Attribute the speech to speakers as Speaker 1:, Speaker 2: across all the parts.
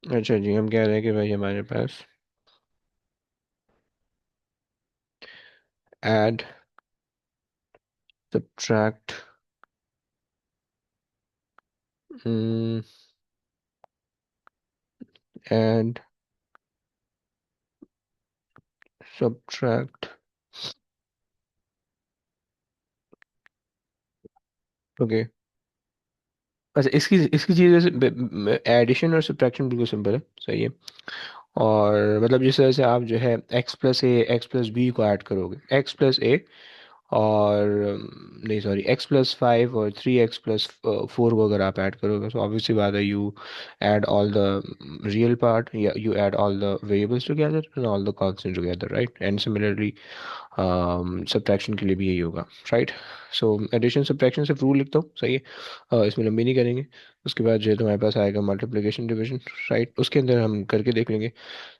Speaker 1: अच्छा जी, हम कह रहे हैं कि भाई हमारे पास add, subtract, add, subtract. Okay. अच्छा, इसकी इसकी चीज़ जैसे एडिशन और सब्ट्रैक्शन बिल्कुल सिंपल है, सही है। और मतलब जिस तरह से आप जो है x plus a x plus b को ऐड करोगे, एक्स प्लस ए और नहीं सॉरी एक्स प्लस फाइव और थ्री एक्स प्लस फोर को अगर आप ऐड करोगे, तो ऑब्वियसली बात है you add all the real part, या you add all the variables together and all the constant together, right? And similarly subtraction के लिए भी यही होगा, राइट? सो एडिशन सब्ट्रैक्शन से रूल लिखता हूँ, सही है। इसमें लंबी नहीं करेंगे। उसके बाद जो है तुम्हारे पास आएगा मल्टीप्लिकेशन डिवीजन, राइट? उसके अंदर हम करके देख लेंगे,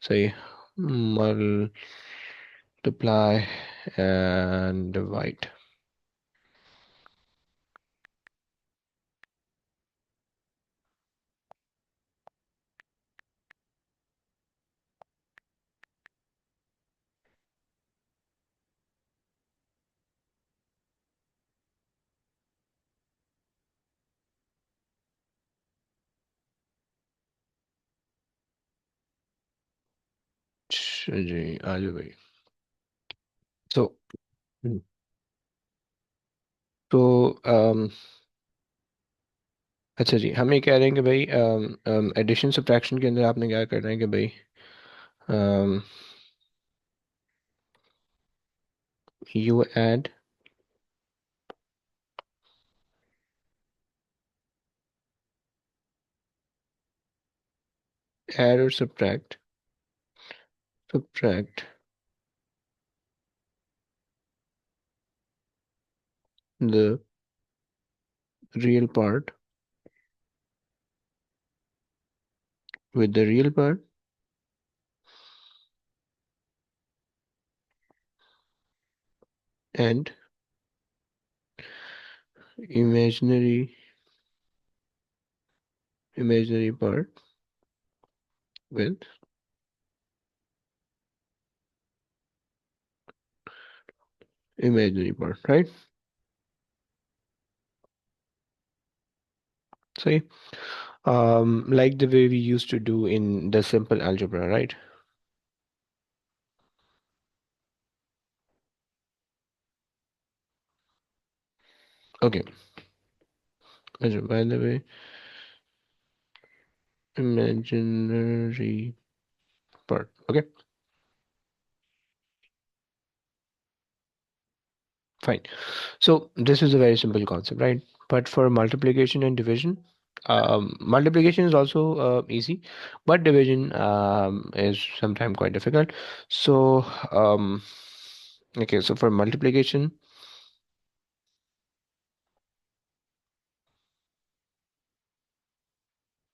Speaker 1: सही है। Multiply and divide. अच्छा जी, आ जाओ भाई। तो तो अच्छा जी, हम ये कह रहे हैं कि भाई एडिशन सब्ट्रैक्शन के अंदर आपने क्या करना है कि भाई यू ऐड, ऐड और subtract, subtract the real part with the real part and imaginary imaginary part with imaginary part, right? See, like the way we used to do in the simple algebra, right? Okay. Also, by the way, imaginary part. Okay, fine. So this is a very simple concept, right? But for multiplication and division, multiplication is also easy, but division is sometimes quite difficult. So, okay, so for multiplication,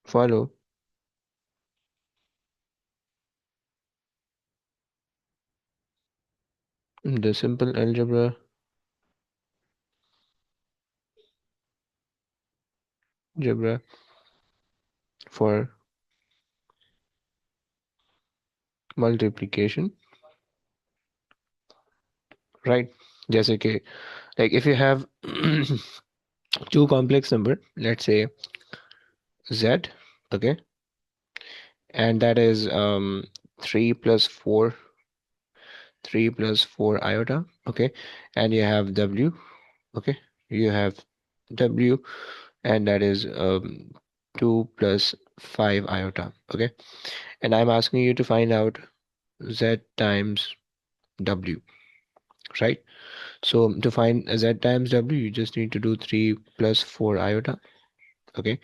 Speaker 1: follow the simple algebra for multiplication, right? जैसे कि like if you have two complex number, let's say z, okay, and that is 3 plus 4, 3 plus 4 iota, okay, and you have w, okay, you have w, and that is 2 plus 5 iota, okay, and I'm asking you to find out z times w, right? So to find z times w, you just need to do 3 plus 4 iota, okay,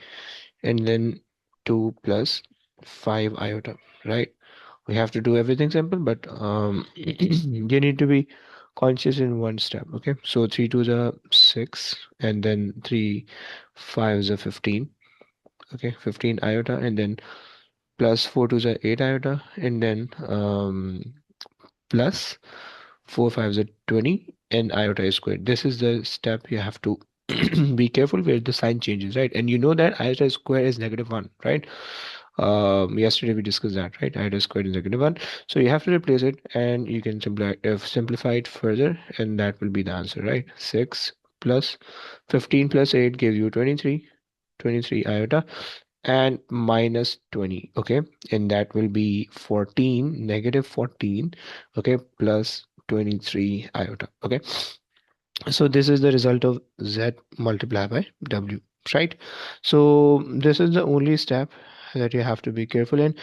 Speaker 1: and then 2 plus 5 iota, right? We have to do everything simple, but you need to be conscious in one step, okay? So 3 to the 6, and then 3 5 is a 15, okay, 15 iota, and then plus 4 to the 8 iota, and then plus 4 5 is a 20, and iota is squared. This is the step you have to be careful where the sign changes, right? And you know that iota square is negative 1, right? Yesterday we discussed that, right? I squared in the negative one. So you have to replace it, and you can simplify it further, and that will be the answer, right? 6 plus 15 plus 8 gives you 23, 23 iota, and minus 20, okay? And that will be 14, negative 14, okay, plus 23 iota, okay? So this is the result of Z multiplied by W, right? So this is the only step that you have to be careful in.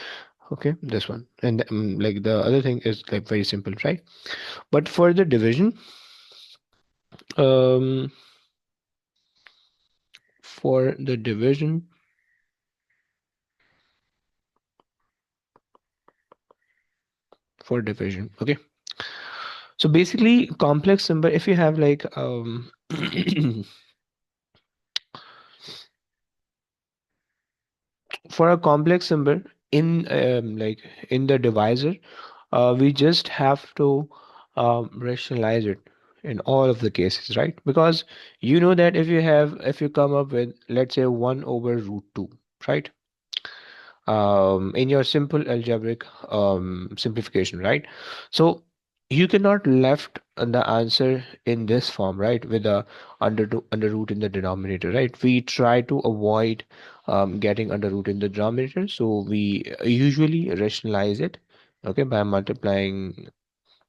Speaker 1: Okay, this one. And like the other thing is like very simple, right? But for the division, um, for the division, okay. So basically, complex number, if you have like for a complex number in like in the divisor, we just have to rationalize it in all of the cases, right? Because you know that if you come up with, let's say, 1 over root 2, right? In your simple algebraic simplification, right? So you cannot left the answer in this form, right? With the under root in the denominator, right? We try to avoid getting under root in the denominator, so we usually rationalize it, okay, by multiplying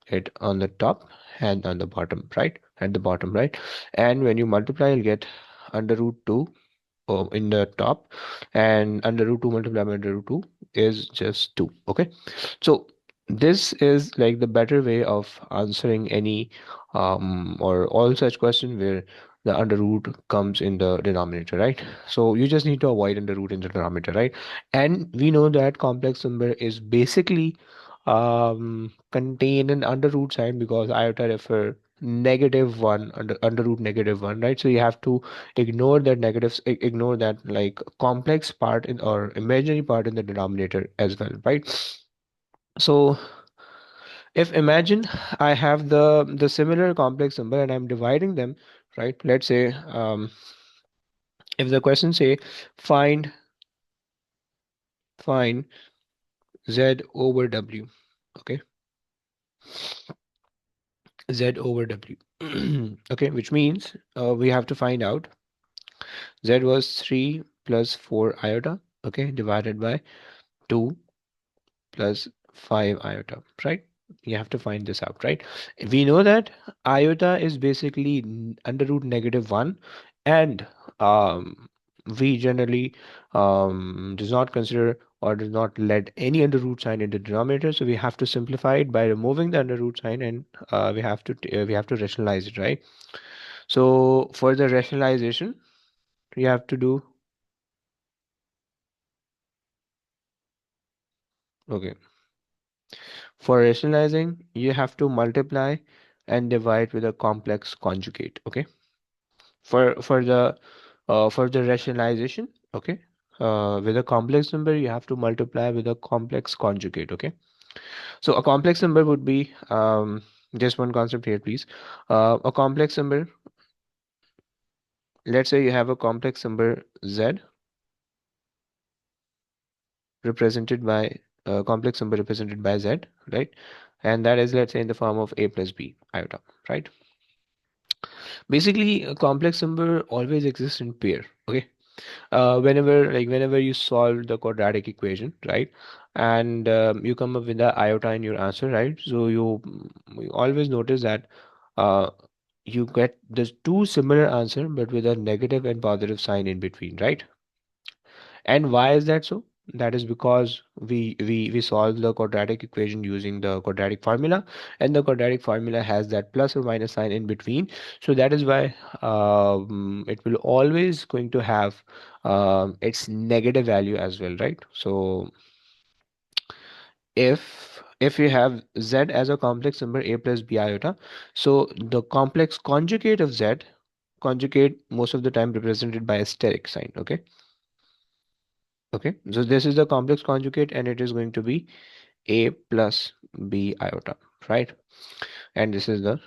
Speaker 1: it on the top and on the bottom, right? At the bottom, right? And when you multiply, you'll get under root 2 in the top, and under root 2 multiplied by under root 2 is just 2, okay? So this is like the better way of answering any or all such question where the under root comes in the denominator, right? So you just need to avoid under root in the denominator, right? And we know that complex number is basically contained in under root sign, because iota refer negative one, under root negative one, right? So you have to ignore that negatives, ignore that like complex part in or imaginary part in the denominator as well, right? So if imagine I have the similar complex number and I'm dividing them, right? Let's say if the question say find find Z over W, okay, Z over W. Okay, which means we have to find out Z was 3 plus 4 iota, okay, divided by 2 plus 5 iota, right? You have to find this out, right? We know that iota is basically under root negative 1, and we generally does not consider or does not let any under root sign in the denominator, so we have to simplify it by removing the under root sign, and we have to rationalize it, right? So for the rationalization, we have to do, okay, for rationalizing, you have to multiply and divide with a complex conjugate. Okay. For the rationalization, okay, with a complex number, you have to multiply with a complex conjugate. Okay. So a complex number would be just one concept here, please. A complex number. Let's say you have a complex number z represented by complex number represented by z, right? And that is, let's say, in the form of a plus b iota, right? Basically, a complex number always exists in pair. Okay. Whenever you solve the quadratic equation, right, and you come up with the iota in your answer, right? So you always notice that uh, you get the two similar answer, but with a negative and positive sign in between, right? And why is that so? That is because we solve the quadratic equation using the quadratic formula, and the quadratic formula has that plus or minus sign in between. So that is why it will always going to have its negative value as well, right? So if you have z as a complex number a plus b iota, so the complex conjugate of z, conjugate most of the time represented by a steric sign, okay? Okay, so this is the complex conjugate, and it is going to be a plus b iota, right? And this is the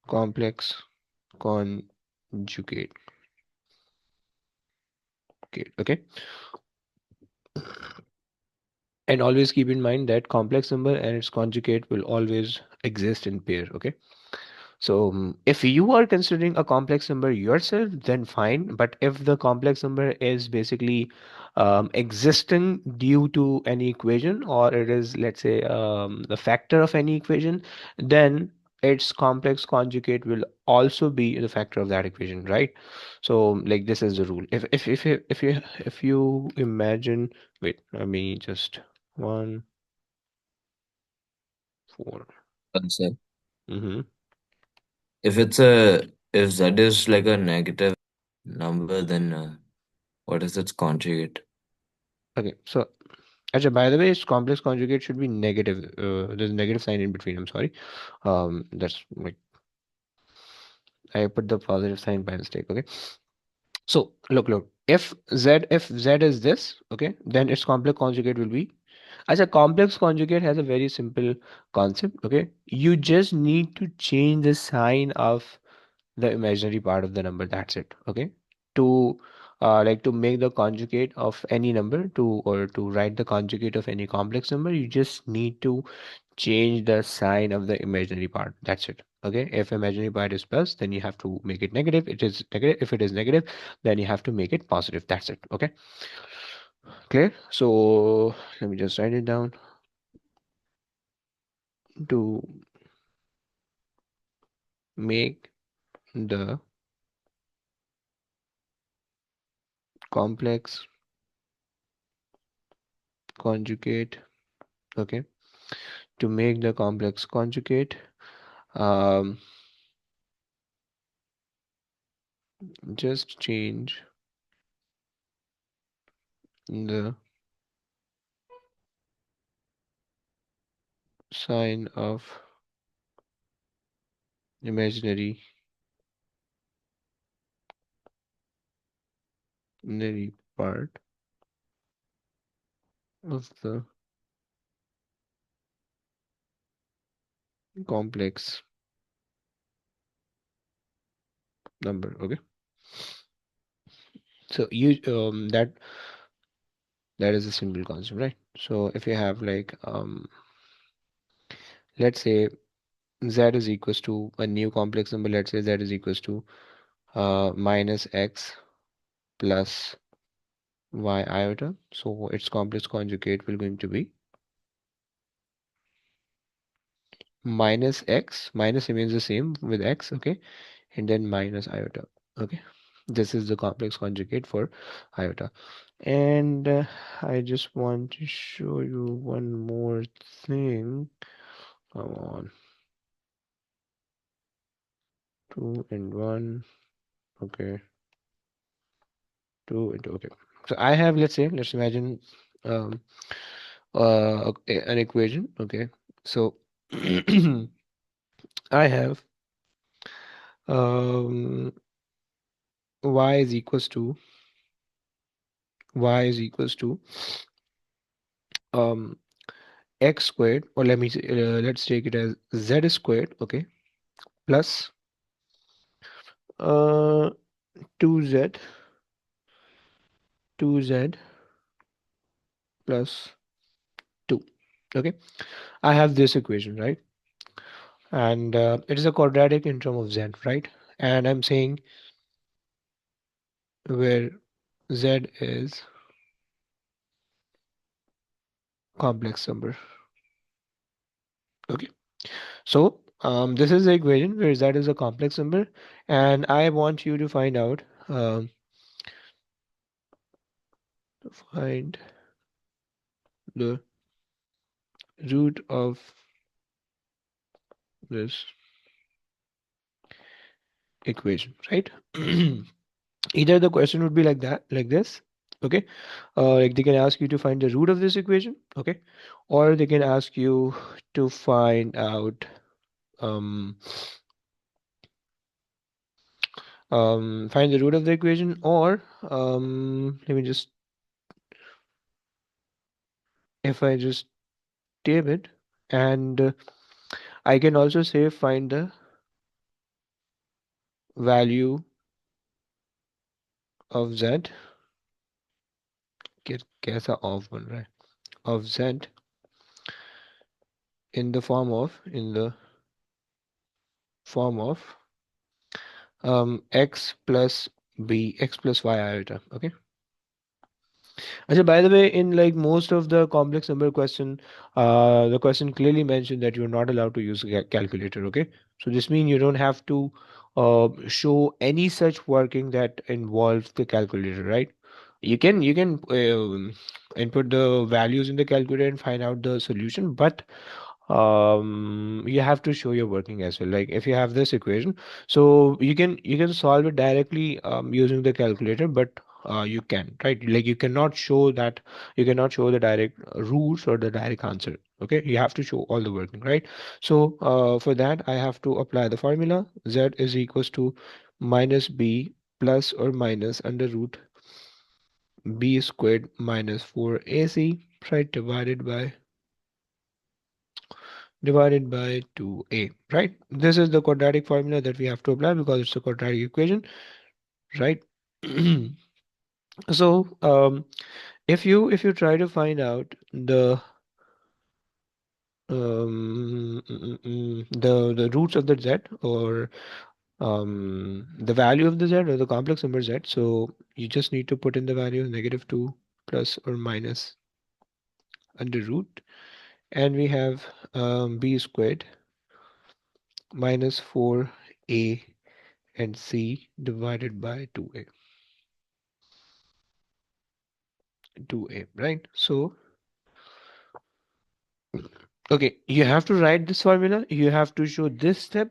Speaker 1: complex conjugate. conjugate. Okay, and always keep in mind that complex number and its conjugate will always exist in pair. Okay. So if you are considering a complex number yourself, then fine. But if the complex number is basically existing due to any equation, or it is, let's say, the factor of any equation, then its complex conjugate will also be the factor of that equation, right? So like this is the rule. If you imagine, wait, let me just one, four.
Speaker 2: Concept.
Speaker 1: Mm-hmm.
Speaker 2: If z is like a negative number, then what is its conjugate?
Speaker 1: Okay, so Acha, by the way, its complex conjugate should be negative. There's a negative sign in between. I'm sorry. That's like I put the positive sign by mistake. Okay. So look. If z is this, okay, then its complex conjugate will be. As a complex conjugate has a very simple concept. Okay, you just need to change the sign of the imaginary part of the number. That's it. Okay, to like to make the conjugate of any number to write the conjugate of any complex number, you just need to change the sign of the imaginary part. That's it. Okay, if imaginary part is plus, then you have to make it negative. It is negative. If it is negative, then you have to make it positive. That's it. Okay, clear? So let me just write it down. To make the complex conjugate, okay, to make the complex conjugate, um, just change the sign of imaginary imaginary part of the complex number. Okay, so you that is a simple concept, right? So if you have like let's say z is equals to a new complex number. Let's say z is equals to minus x plus y iota. So its complex conjugate will going to be minus x. Minus remains the same with x, okay, and then minus iota. Okay, this is the complex conjugate for iota. And I just want to show you one more thing. Come on, 2 and 1. Okay, 2 into, okay. So I have, let's imagine um an equation. Okay, so I have um y is equals to y is equals to um x squared, or let me say, let's take it as z squared, okay, plus 2z 2z plus 2. Okay, I have this equation, right? And it is a quadratic in term of z, right? And I'm saying where z is complex number. Okay, so this is the equation where z is a complex number, and I want you to find out find the root of this equation, right? Either the question would be like that, like this, okay, like they can ask you to find the root of this equation, okay, or they can ask you to find out um find the root of the equation, or let me just, if I just table it, and I can also say find the value of z कैसा of बन रहा है, of z in the form of, x plus b, x plus y iota. Okay. Actually, by the way, in like most of the complex number question, the question clearly mentioned that you're not allowed to use a calculator. Okay, so this means you don't have to show any such working that involves the calculator, right? You can input the values in the calculator and find out the solution, but you have to show your working as well. Like if you have this equation, so you can solve it directly using the calculator, but you can, right? Like you cannot show the direct roots or the direct answer. Okay, you have to show all the working, right? So for that I have to apply the formula. Z is equals to minus b plus or minus under root b squared minus 4ac, right, divided by 2a, right? This is the quadratic formula that we have to apply because it's a quadratic equation, right? So if you try to find out the roots of the z, or the value of the z, or the complex number z, so you just need to put in the value -2 plus or minus under root, and we have b squared minus 4a and c divided by 2a, right? So okay, you have to write this formula, you have to show this step,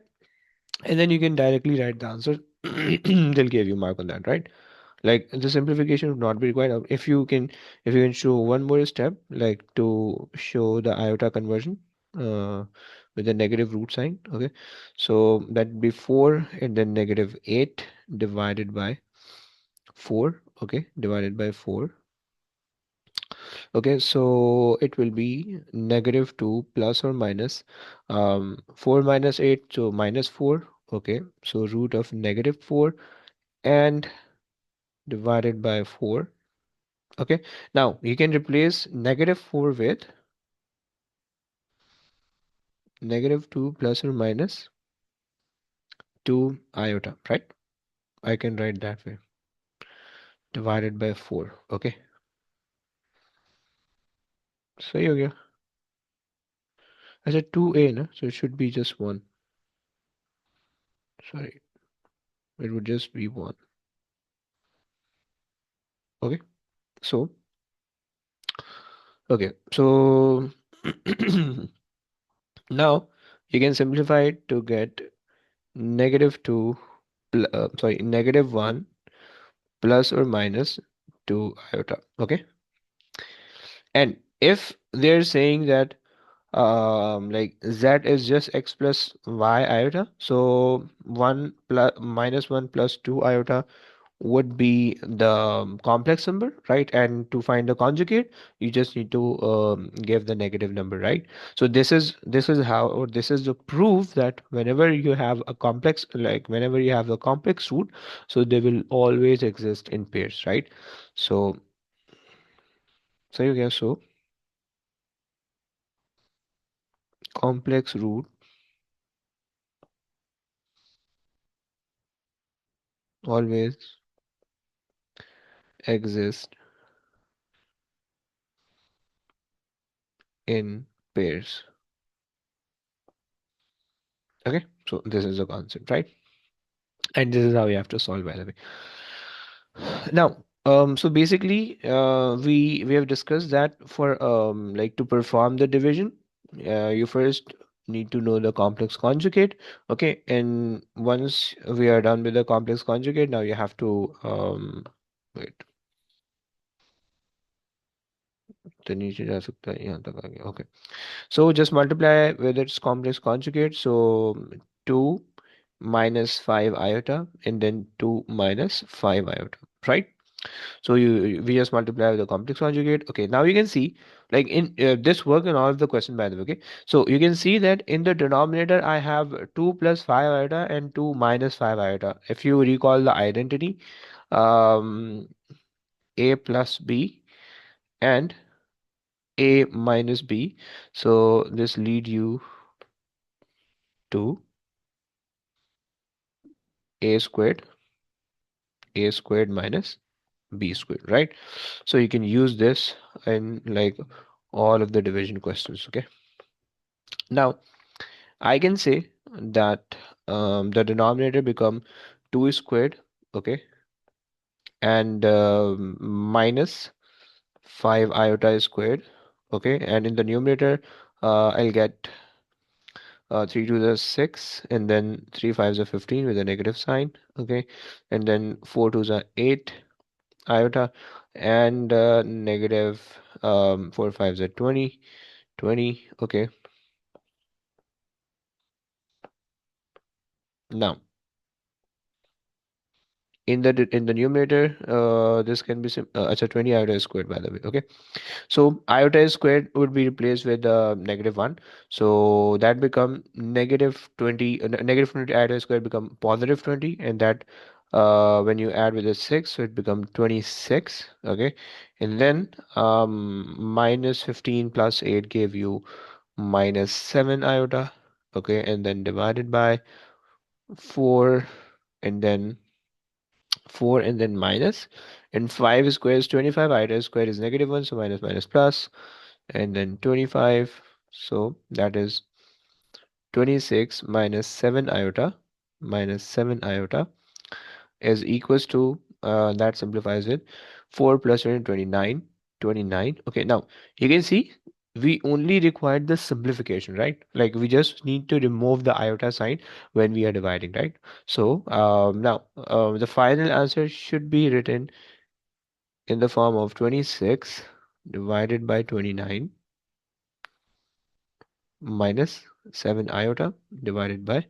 Speaker 1: and then you can directly write the answer. They'll give you mark on that, right? Like the simplification would not be required. If you can show one more step, like to show the iota conversion uh, with a negative root sign. Okay, so that be 4 and then -8 divided by 4. Okay, divided by 4. Okay, so it will be -2 plus or minus 4 minus 8, so -4. Okay, so root of -4 and divided by 4. Okay, now you can replace -4 with -2 plus or minus 2 iota, right? I can write that way, divided by 4. Okay, so you go. I said 2a, no? So it should be just 1. Sorry, it would just be 1. Okay, so okay, so now you can simplify it to get -2, sorry, -1 plus or minus 2 iota. Okay, and if they're saying that like z is just x plus y iota, so 1 plus -1 plus 2 iota would be the complex number, right? And to find the conjugate, you just need to give the negative number, right? So this is how, or this is the proof that whenever you have a complex, like whenever you have a complex root, so they will always exist in pairs, right? So you guess, so complex root always exist in pairs. Okay, so this is the concept, right? And this is how you have to solve, by the way. Now, so basically, we have discussed that for like to perform the division, you first need to know the complex conjugate. Okay, and once we are done with the complex conjugate, now you have to wait. तो नीचे जा सकता है, यहाँ तक आ गया. Okay, so just multiply with its complex conjugate. So 2 minus 5 iota and then 2 minus 5 iota, right? So we just multiply with the complex conjugate. Okay, now you can see, like in this work and all of the question, by the way. Okay, so you can see that in the denominator I have 2 plus 5 iota and 2 minus 5 iota. If you recall the identity, um, a plus b and a minus b. So this lead you to a squared, a squared minus b squared, right? So you can use this in like all of the division questions. Okay. Now I can say that the denominator become 2 squared, okay, and minus 5 iota squared, okay, and in the numerator I'll get 3 to the 6, and then 3 fives are 15 with a negative sign, okay, and then 4 to the 8 iota, and negative 4 fives are 20, 20, okay. Now in the numerator, this can be it's a 20 iota squared, by the way, okay. So iota squared would be replaced with negative 1. So that become negative 20, negative 20 iota squared become positive 20, and that when you add with a 6, so it become 26, okay. And then minus 15 plus 8 gave you minus 7 iota, okay, and then divided by 4, and then 4, and then minus, and 5 square is 25, iota square is negative 1, so minus minus plus, and then 25, so that is 26 minus 7 iota, minus 7 iota is equals to that simplifies it, 4 plus 20, 29, 29. Okay, now you can see we only required the simplification, right? Like we just need to remove the iota sign when we are dividing, right? So now the final answer should be written in the form of 26 divided by 29 minus 7 iota divided by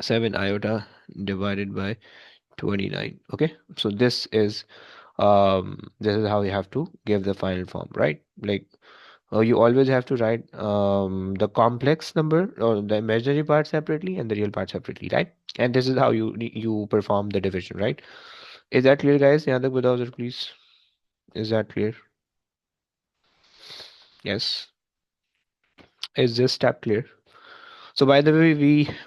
Speaker 1: 7 iota divided by 29. Okay, so this is how you have to give the final form, right? Like you always have to write the complex number or the imaginary part separately and the real part separately, right? And this is how you perform the division, right? Is that clear, guys? Yadak Budhauser, please. Is that clear? Yes. Is this step clear? So by the way,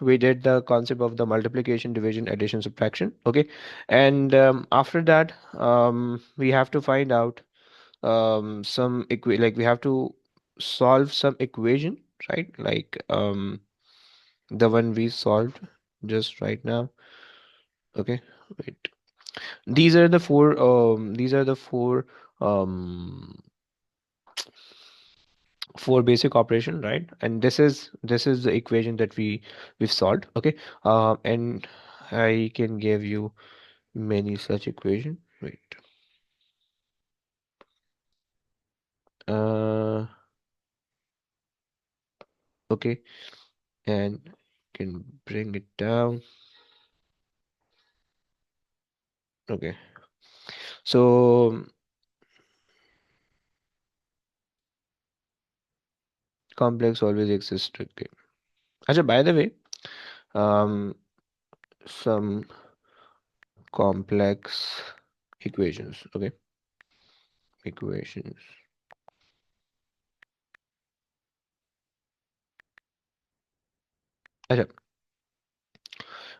Speaker 1: we did the concept of the multiplication, division, addition, subtraction. Okay, and after that, we have to find out some like we have to solve some equation, right? Like the one we solved just right now. Okay, wait. These are the four. These are the um four basic operation, right? And this is the equation that we've solved. Okay, and I can give you many such equation. Wait, uh, okay, and can bring it down. Okay, so complex always exists. Okay. Actually, by the way, um, some complex equations. Okay, equations. Achha,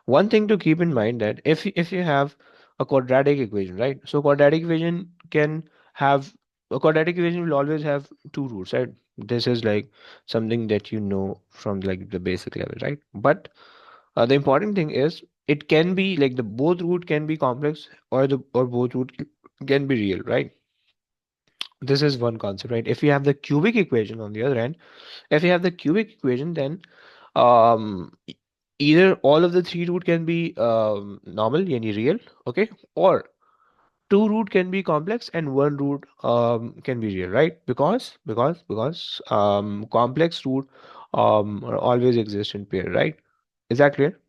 Speaker 1: one thing to keep in mind that if you have a quadratic equation, right? So quadratic equation can have a quadratic equation will always have two roots, right? This is like something that you know from like the basic level, right? But the important thing is it can be like the both root can be complex or both root can be real, right? This is one concept, right? If you have the cubic equation on the other hand, if you have the cubic equation, then either all of the three root can be normal, yani real, okay, or two root can be complex and one root can be real, right? Because complex root always exist in pair, right? Is that clear?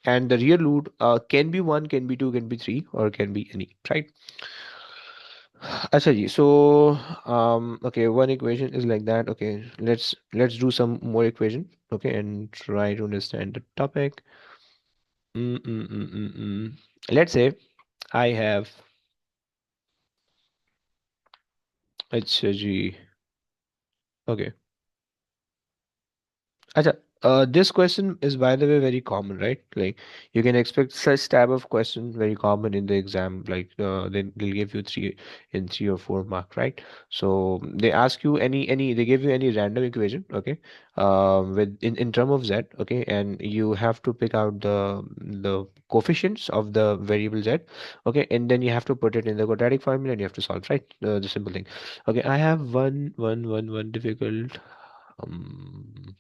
Speaker 1: And the real root can be one, can be two, can be three, or can be any, right? Acha ji, so okay, one equation is like that. Okay, let's do some more equation. Okay, and try to understand the topic. Mm, mm, mm, mm, mm. Let's say I have अच्छा जी. Okay. Acha, this question is, by the way, very common, right? Like, you can expect such type of question very common in the exam. Like, they'll give you three in 3 or 4 mark, right? So they ask you they give you any random equation, okay, with in term of z, okay, and you have to pick out the coefficients of the variable z, okay, and then you have to put it in the quadratic formula and you have to solve, right? The simple thing. Okay, I have one difficult. Um,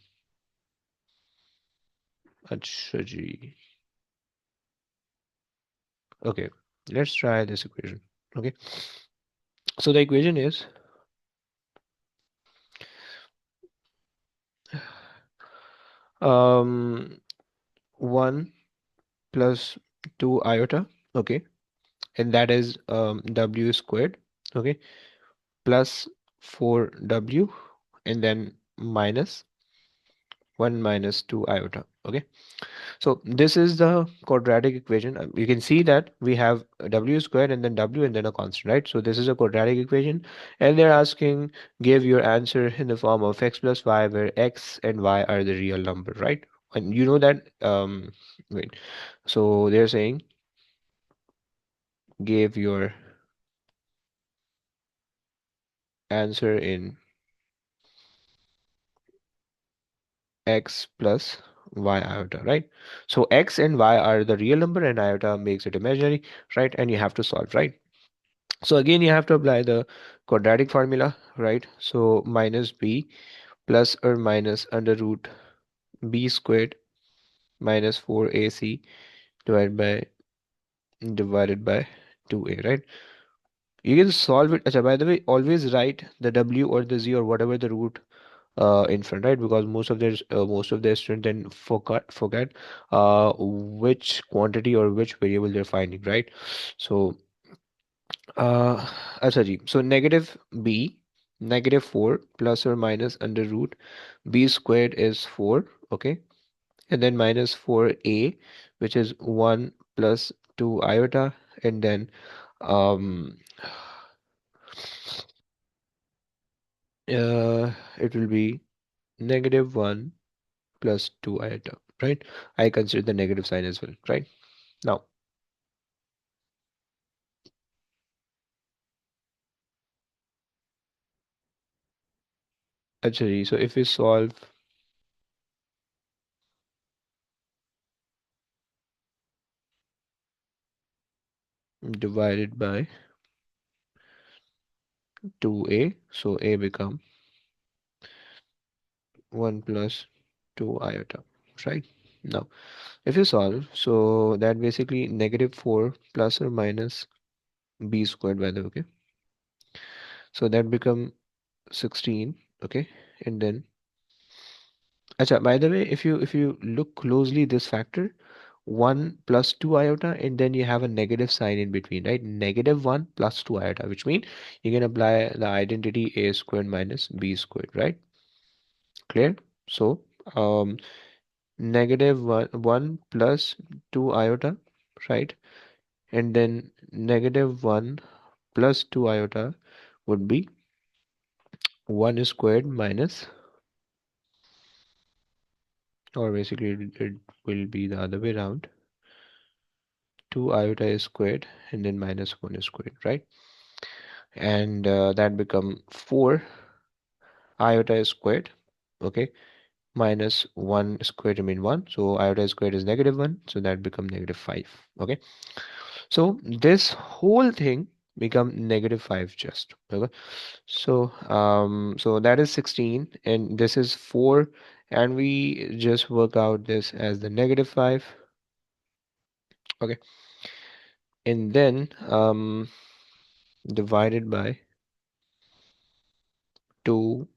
Speaker 1: अच्छा जी. Okay, let's try this equation. Okay, so the equation is um 1 plus 2 iota, okay, and that is w squared, okay, plus 4w, and then minus 1 minus 2 iota, okay. So this is the quadratic equation. You can see that we have w squared and then w and then a constant, right? So this is a quadratic equation, and they're asking give your answer in the form of x plus y, where x and y are the real number, right? And you know that wait. So they're saying give your answer in x plus y iota, right? So x and y are the real number and iota makes it imaginary, right? And you have to solve, right? So again, you have to apply the quadratic formula, right? So minus b plus or minus under root b squared minus 4ac divided by 2a, right? You can solve it. By the way, always write the w or the z or whatever the root in front, right? Because most of their students then forget which quantity or which variable they're finding, right? So sorry. So negative b, negative 4 plus or minus under root b squared is 4, okay? And then minus 4a, which is 1 plus 2 iota, and then um, it will be negative 1 plus 2 iota, right? I consider the negative sign as well, right? Now, actually, so if we solve divided by 2a, so a become 1 plus 2 iota, right? Now, if you solve, so that basically negative 4 plus or minus b squared, by the way, okay? So that become 16, okay? And then, by the way, if you look closely this factor, 1 plus 2 iota, and then you have a negative sign in between, right? Negative 1 plus 2 iota, which means you can apply the identity a squared minus b squared, right? Clear? So, um, negative 1 plus 2 iota, right? And then negative 1 plus 2 iota would be 1 squared minus, or basically it will be the other way around, 2 iota is squared and then minus 1 is squared, right? And that become 4 iota is squared, okay, minus 1 squared remain 1, so iota squared is negative 1, so that become negative 5, okay. So this whole thing become negative 5 just, okay. So so that is 16 and this is 4, and we just work out this as the negative 5, okay, and then divided by 2,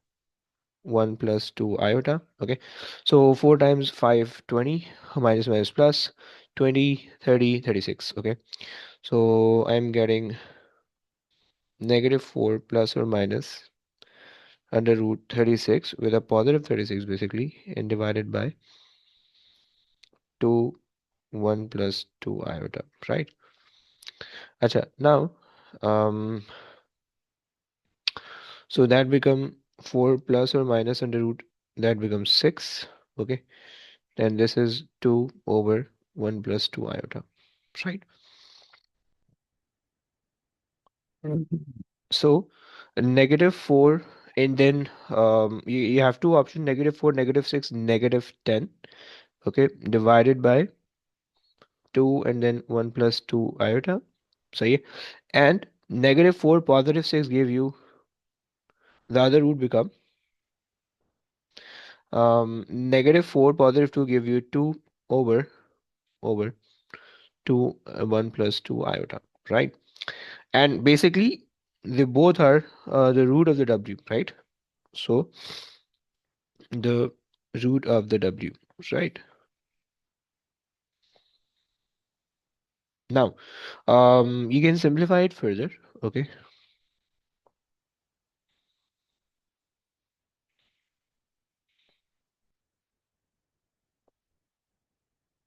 Speaker 1: 1 plus 2 iota, okay. So 4 times 5 20, minus minus plus 20 30 36, okay. So I'm getting negative 4 plus or minus under root 36 with a positive 36 basically, and divided by 2 1 plus 2 iota, right? Acha, now um So that become 4 plus or minus under root, that becomes 6. Okay. Then this is 2 over 1 plus 2 iota. Right. So negative 4, and then you have two options: negative 4, negative 6, negative 10. Okay. Divided by 2 and then 1 plus 2 iota. So yeah. And negative 4, positive 6 give you the other root become negative 4, positive 2 give you 2 over over 2 1 plus 2 iota, right? And basically they both are the root of the w, right? So the root of the w, right? Now you can simplify it further. Okay.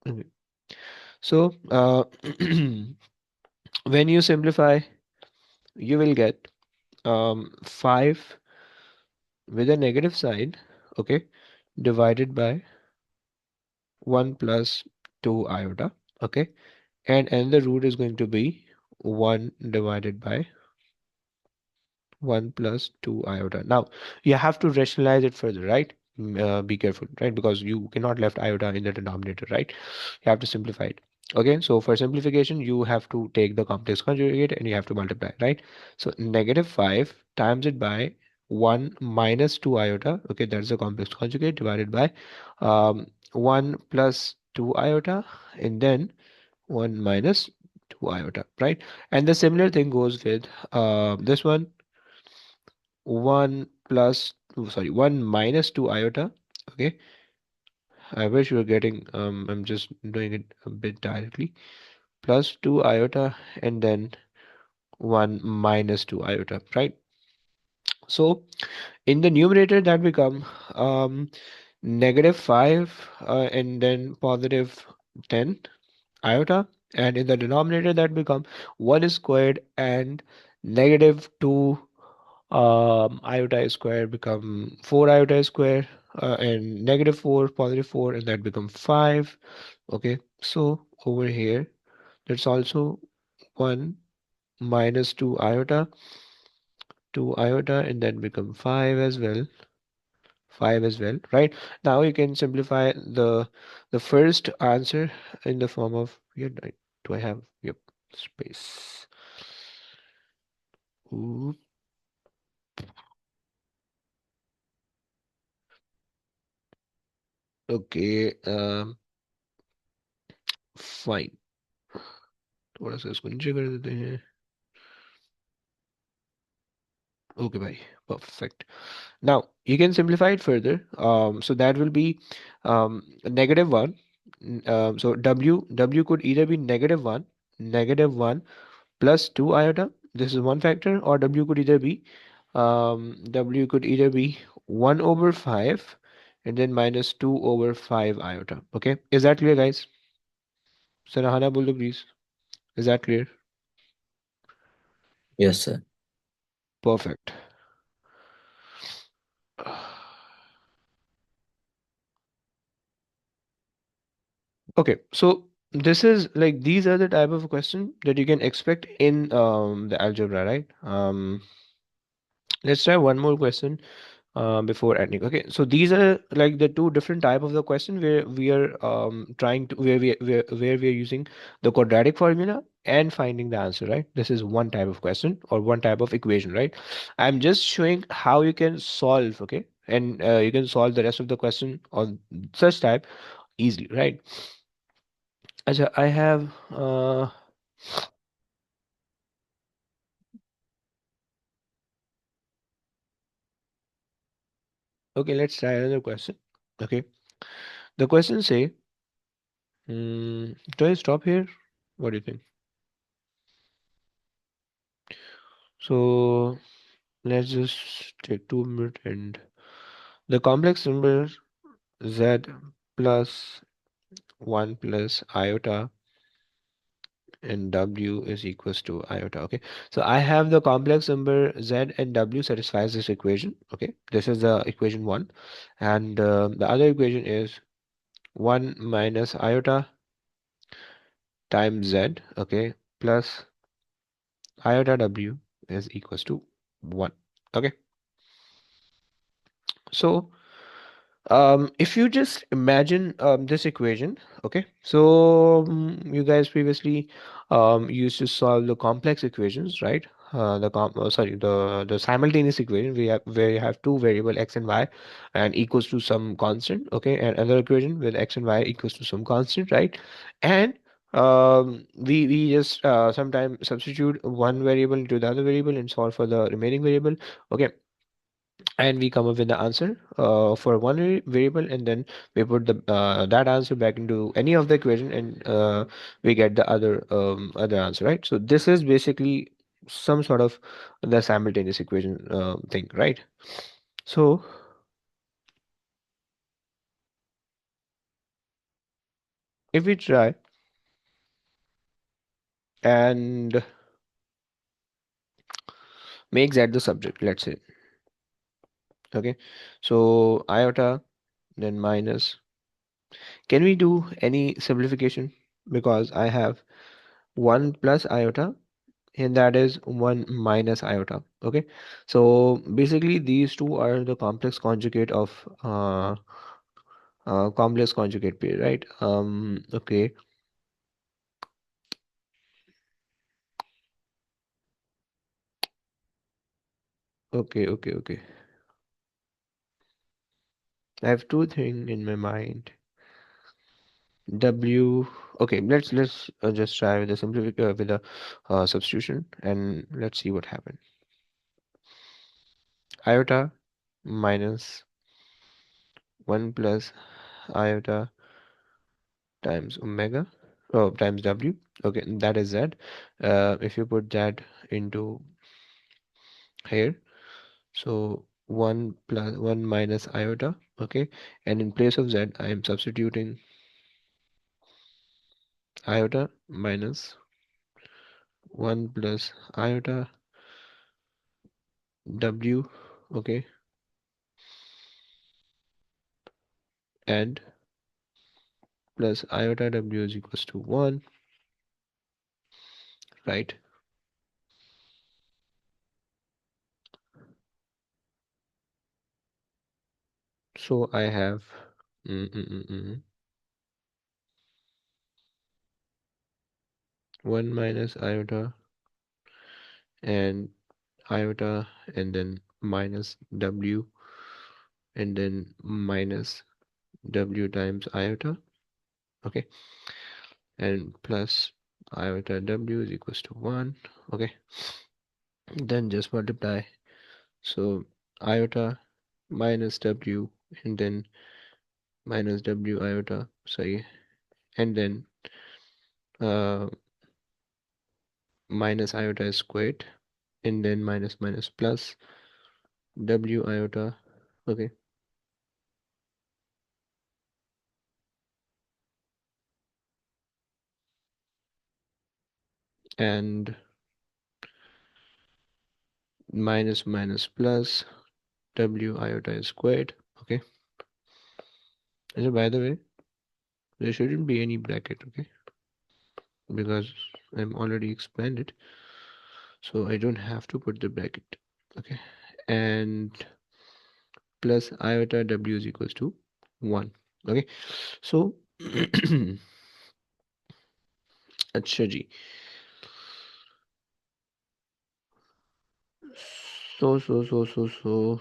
Speaker 1: Okay. So when you simplify, you will get 5 with a negative sign, okay, divided by 1 plus 2 iota, okay, and the root is going to be 1 divided by 1 plus 2 iota. Now you have to rationalize it further, right? Be careful, right? Because you cannot left iota in the denominator, right? You have to simplify it. Okay, so for simplification, you have to take the complex conjugate and you have to multiply, right? So negative 5 times it by 1 minus 2 iota, okay, that's the complex conjugate, divided by 1 plus 2 iota, and then 1 minus 2 iota, right? And the similar thing goes with this one, 1 plus, oh, sorry, 1 minus 2 iota. Okay, I wish you were getting, I'm just doing it a bit directly, plus 2 iota, and then 1 minus 2 iota, right? So in the numerator that become negative 5 and then positive 10 iota, and in the denominator that become 1 squared and negative 2 iota square become 4 iota square, and negative 4 positive 4, and that become 5. Okay, so over here that's also 1 minus 2 iota, 2 iota, and then become 5 as well, 5 as well, right? Now you can simplify the first answer in the form of, yeah, do I have, yep, space. Ooh, okay, fine, थोड़ा सा इसको नीचे कर देते हैं. Okay, bhai. Perfect. Now you can simplify it further. So that will be negative one. So w could either be negative one plus two iota. This is one factor, or w could either be 1/5 and then minus 2/5 iota. Okay, is that clear, guys? Sarahana, bolo please. Is that clear?
Speaker 2: Yes, sir.
Speaker 1: Perfect. Okay, so this is like, these are the type of question that you can expect in the algebra, right? Let's try one more question before ending. Okay, so these are like the two different type of the question where we are trying to, where we are using the quadratic formula and finding the answer, right? This is one type of question or one type of equation, right? I'm just showing how you can solve, okay? And you can solve the rest of the question on such type easily, right? Acha, I have okay, let's try another question. Okay. The question say, do I stop here? What do you think? So let's just take 2 minutes, and the complex number z plus 1 plus iota and W is equals to iota. Okay, so I have the complex number Z and W satisfies this equation. Okay, this is the equation one, and the other equation is 1 minus iota times Z, okay, plus iota W is equals to 1. Okay, so if you just imagine this equation, okay, so you guys previously used to solve the complex equations, right? Sorry, the simultaneous equation we have where you have two variable x and y and equals to some constant, okay, and another equation with x and y equals to some constant, right? And we just sometimes substitute one variable into the other variable and solve for the remaining variable, okay, and we come up with the answer for one variable, and then we put the that answer back into any of the equation, and we get the other answer, right? So this is basically some sort of the simultaneous equation thing, right? So if we try and make that the subject, let's say, okay, so iota then minus, can we do any simplification? Because I have 1 plus iota and that is 1 minus iota, okay, so basically these two are the complex conjugate of complex conjugate pair, right? Okay, okay, I have two things in my mind. W, okay, let's just try with the with the substitution, and let's see what happens. Iota minus 1 plus iota times omega, oh, times W, okay, that is Z. If you put that into here, so 1 plus 1 minus iota, okay, and in place of Z I am substituting iota minus 1 plus iota W, okay, and plus iota W is equals to 1, right? So I have mm, mm, mm, mm, 1 minus iota and iota, and then minus W, and then minus W times iota, okay, and plus iota W is equals to 1, okay, then just multiply, so iota minus W, and then minus W iota, sorry, and then uh, minus iota squared, and then minus minus plus W iota, okay, and minus minus plus W iota squared, okay. And so by the way, there shouldn't be any bracket, okay, because I'm already explained it, so I don't have to put the bracket, okay, and plus iota W is equals to 1, okay, so अच्छा जी, so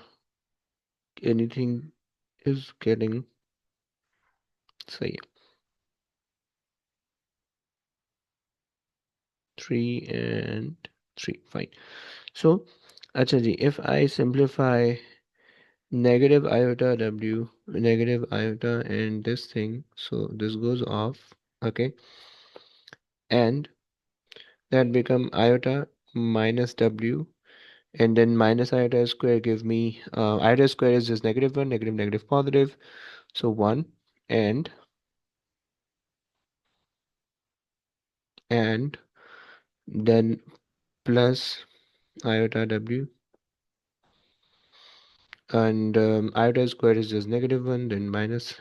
Speaker 1: anything is getting say 3 and 3, fine. So अच्छा जी, if I simplify negative iota W, negative iota, and this thing, so this goes off, okay, and that become iota minus W, and then minus iota square give me iota square is just negative 1, negative negative positive, so 1, and then plus iota w, and iota squared is just -1, then minus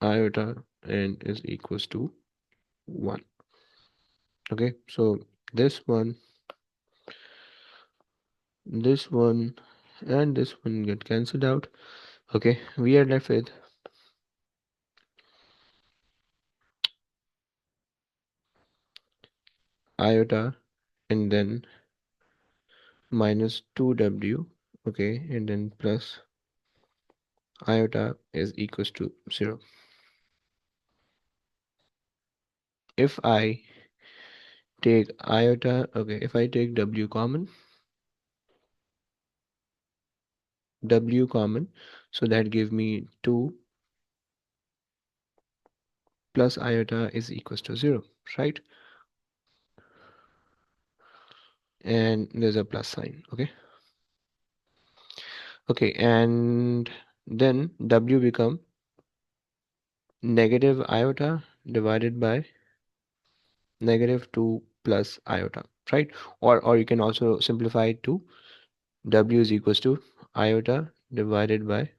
Speaker 1: iota and is equals to 1. Okay, so this one, this one, and this one get cancelled out. Okay, we are left with iota and then minus 2w, okay, and then plus iota is equals to 0. If I take iota, okay, if I take w common, so that give me 2 plus iota is equals to 0, right? And there's a plus sign, okay? Okay, and then w become negative iota divided by negative 2 plus iota, right? Or you can also simplify it to w is equals to iota divided by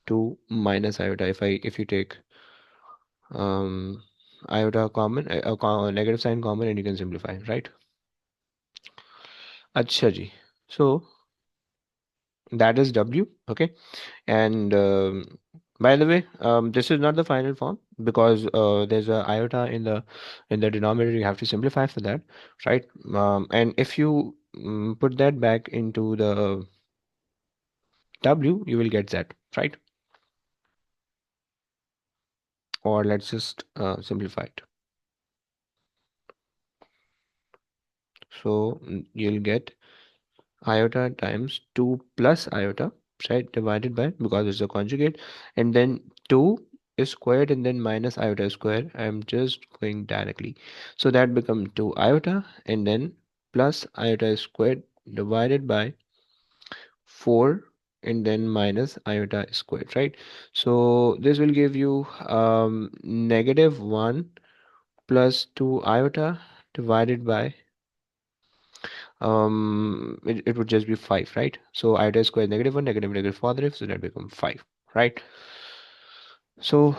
Speaker 1: 2 minus iota. If you take um iota common, a negative sign common, and you can simplify, right? Acha ji. So that is w, okay? And by the way, this is not the final form because there's a iota in the denominator. You have to simplify for that, right? And if you put that back into the w, you will get z, right? Or let's just simplify it. So you'll get iota times 2 plus iota, right, divided by, because it's a conjugate, and then 2 is squared and then minus iota square. I'm just going directly, so that becomes 2 iota and then plus iota squared divided by 4 and then minus iota squared, right? So this will give you negative 1 plus 2 iota divided by it would just be 5, right? So iota square -1, negative positive, so that becomes 5, right? So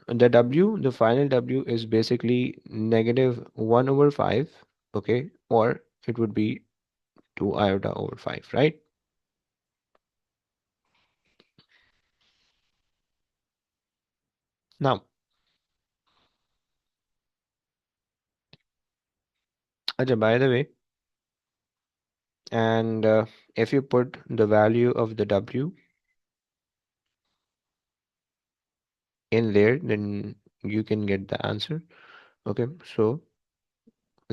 Speaker 1: the final w is basically negative 1 over 5, okay, or it would be 2 iota over 5, right? Now, Acha, by the way, and if you put the value of the w in there, then you can get the answer. Okay, so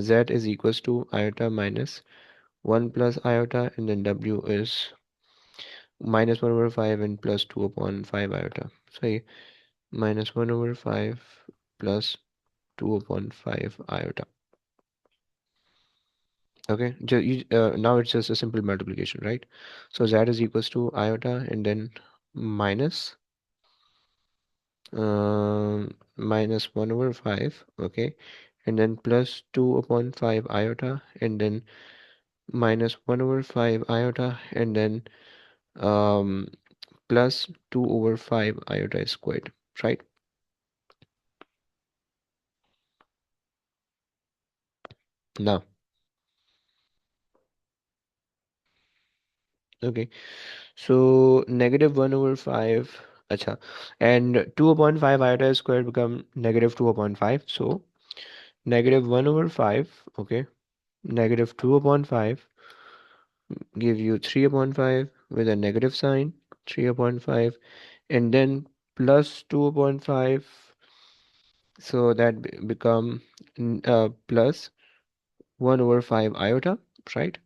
Speaker 1: z is equals to iota minus 1 plus iota, and then w is minus 1 over 5 and plus 2 upon 5 iota. Sorry, minus 1 over 5 plus 2 upon 5 iota. Okay, now it's just a simple multiplication, right? So z is equals to iota and then minus minus 1 over 5, okay, and then plus 2 upon 5 iota, and then minus 1 over 5 iota, and then um, plus 2 over 5 iota squared, right? Now, okay, so negative 1 over 5, acha, and 2 upon 5 iota squared become negative 2 upon 5. So negative 1 over 5, okay, negative 2 upon 5 give you 3 upon 5 with a negative sign, 3 upon 5, and then plus 2 upon 5, so that become plus 1 over 5 iota, right?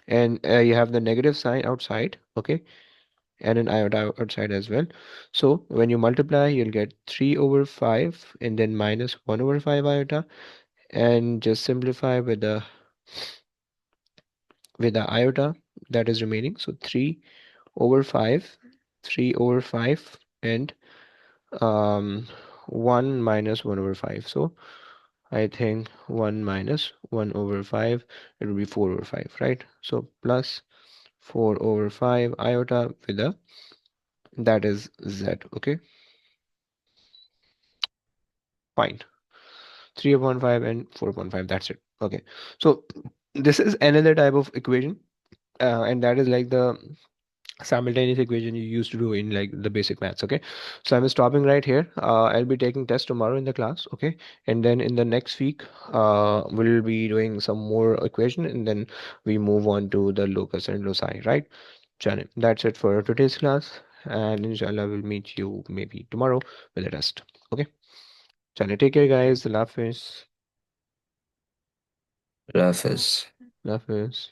Speaker 1: And you have the negative sign outside, okay, and an iota outside as well. So when you multiply, you'll get 3 over 5 and then minus 1 over 5 iota, and just simplify with the iota that is remaining. So 3 over 5, 3 over 5, and um 1 minus 1 over 5. So I think 1 minus 1 over 5, it will be 4 over 5, right? So plus 4 over 5 iota with a, that is z, okay? Fine. 3 upon 5 and 4 upon 5, that's it. Okay. So this is another type of equation, and that is like the simultaneous equation you used to do in like the basic maths. Okay, so I'm stopping right here. I'll be taking test tomorrow in the class. Okay, and then in the next week we'll be doing some more equation, and then we move on to the locus and loci, right? Channel, that's it for today's class, and inshallah we'll meet you maybe tomorrow with a test. Okay, channel, take care guys. Allah Hafiz.
Speaker 2: Love is.
Speaker 1: Allah Hafiz.